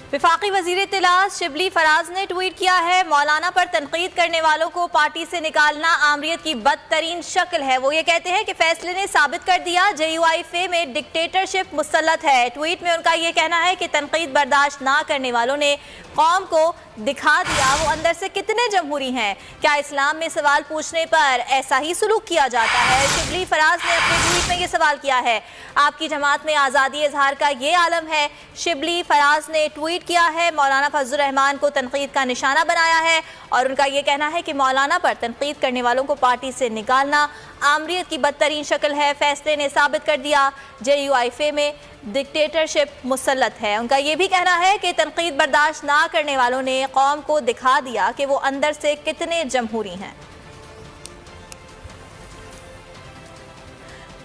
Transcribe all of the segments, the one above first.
वफाकी वज़ीर इत्तलात शिबली फराज ने ट्वीट किया है, मौलाना पर तनकीद करने वालों को पार्टी से निकालना आमरीत की बदतरीन शक्ल है। वो ये कहते हैं कि फैसले ने साबित कर दिया JUIFA में डिक्टेटरशिप मुसल्लत है। ट्वीट में उनका ये कहना है कि तनकीद बर्दाश्त ना करने वालों ने कौम को दिखा दिया वो अंदर से कितने जमहूरी हैं। क्या इस्लाम में सवाल पूछने पर ऐसा ही सलूक किया जाता है? शिबली फराज ने अपने ट्वीट में ये सवाल किया है। आपकी जमात में आज़ादी इजहार का ये आलम है। शिबली फराज ने ट्वीट किया है, मौलाना फजलुर रहमान को तनकीद का निशाना बनाया है और उनका ये कहना है कि मौलाना पर तनकीद करने वालों को पार्टी से निकालना आमरीत की बदतरीन शक्ल है। फैसले ने साबित कर दिया JUIFA में डिक्टेटरशिप मुसल्लत है। उनका ये भी कहना है कि तनकीद बर्दाश्त ना करने वालों ने कौम को दिखा दिया कि वो अंदर से कितने जमहूरी हैं।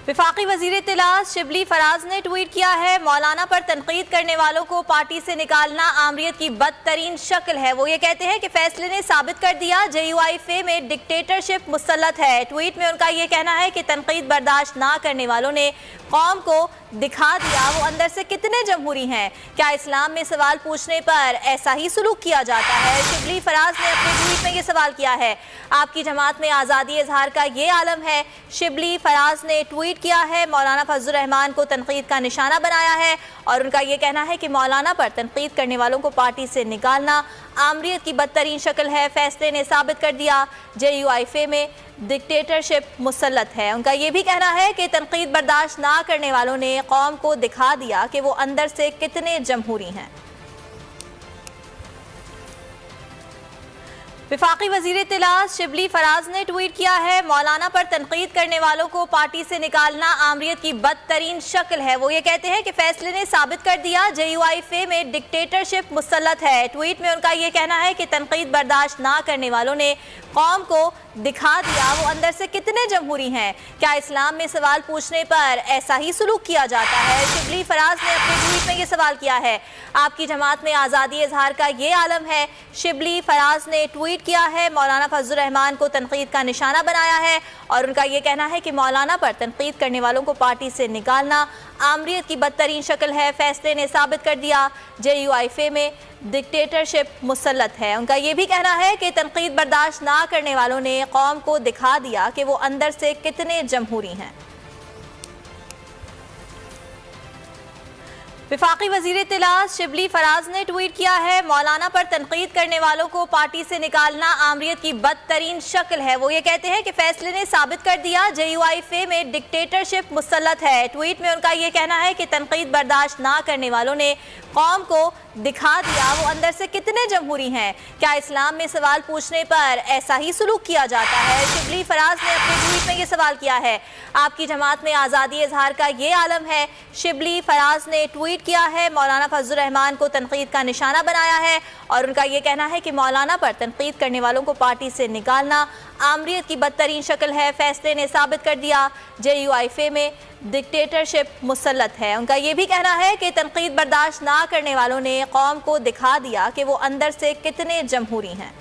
वफाकी वज़ीर इत्तलात शिबली फराज ने ट्वीट किया है, मौलाना पर तनकीद करने वालों को पार्टी से निकालना आमरीत की बदतरीन शक्ल है। वो ये कहते हैं कि फैसले ने साबित कर दिया JUIFA में डिक्टेटरशिप मुसल्लत है। ट्वीट में उनका ये कहना है कि तनकीद बर्दाश्त ना करने वालों ने कौम को दिखा दिया वो अंदर से कितने जमहूरी हैं। क्या इस्लाम में सवाल पूछने पर ऐसा ही सलूक किया जाता है? शिबली फराज ने अपने ट्वीट में ये सवाल किया है। आपकी जमात में आज़ादी इजहार का ये आलम है। शिबली फराज ने ट्वीट किया है, मौलाना फजलुर रहमान को तनकीद का निशाना बनाया है और उनका ये कहना है कि मौलाना पर तनकीद करने वालों को पार्टी से निकालना आमरीत की बदतरीन शक्ल है। फैसले ने साबित कर दिया JUIFA में डिक्टेटरशिप मुसल्लत है। उनका ये भी कहना है कि तनकीद बर्दाश्त ना करने वालों ने कौम को दिखा दिया कि वो अंदर से कितने जमहूरी हैं। वफाकी वज़ीर इत्तलात शिबली फराज ने ट्वीट किया है, मौलाना पर तनकीद करने वालों को पार्टी से निकालना आमरीत की बदतरीन शक्ल है। वो ये कहते हैं कि फैसले ने साबित कर दिया JUIFA में डिक्टेटरशिप मुसल्लत है। ट्वीट में उनका ये कहना है कि तनकीद बर्दाश्त ना करने वालों ने कौम को दिखा दिया वो अंदर से कितने जमहूरी हैं। क्या इस्लाम में सवाल पूछने पर ऐसा ही सलूक किया जाता है? शिबली फराज ने अपने ट्वीट में ये सवाल किया है। आपकी जमात में आज़ादी इजहार का ये आलम है। शिबली फराज ने ट्वीट किया है, मौलाना फजलुर रहमान को तनकीद का निशाना बनाया है और उनका ये कहना है कि मौलाना पर तनकीद करने वालों को पार्टी से निकालना आमरीत की बदतरीन शक्ल है। फैसले ने साबित कर दिया JUIFA में डिक्टेटरशिप मुसल्लत है। उनका ये भी कहना है कि तनकीद बर्दाश्त ना करने वालों ने कौम को दिखा दिया कि वो अंदर से कितने जमहूरी हैं। वफाकी वज़ीर इत्तलात शिबली फराज ने ट्वीट किया है, मौलाना पर तनकीद करने वालों को पार्टी से निकालना आमरीत की बदतरीन शक्ल है। फैसले ने साबित कर दिया JUIFA में डिक्टेटरशिप मुसल्लत है। उनका ये भी कहना है कि तनकीद बर्दाश्त ना करने वालों ने कौम को दिखा दिया कि वो अंदर से कितने जमहूरी हैं। वफाकी वज़ीर इत्तलात शिबली फराज ने ट्वीट किया है, मौलाना पर तनकीद करने वालों को पार्टी से निकालना आमरीत की बदतरीन शक्ल है। वो ये कहते हैं कि फैसले ने साबित कर दिया JUIFA में डिक्टेटरशिप मुसल्लत है। ट्वीट में उनका ये कहना है कि तनकीद बर्दाश्त ना करने वालों ने कौम को दिखा दिया वो अंदर से कितने जमहूरी हैं। क्या इस्लाम में सवाल पूछने पर ऐसा ही सलूक किया जाता है? शिबली फराज ने अपने ट्वीट में ये सवाल किया है। आपकी जमात में आज़ादी इजहार का ये आलम है। शिबली फराज ने ट्वीट किया है, मौलाना फजलुर रहमान को तनकीद का निशाना बनाया है और उनका ये कहना है कि मौलाना पर तनकीद करने वालों को पार्टी से निकालना आमरीत की बदतरीन शक्ल है। फैसले ने साबित कर दिया JUIFA में डिक्टेटरशिप मुसल्लत है। उनका ये भी कहना है कि तनकीद बर्दाश्त ना करने वालों ने कौम को दिखा दिया कि वो अंदर से कितने जमहूरी हैं।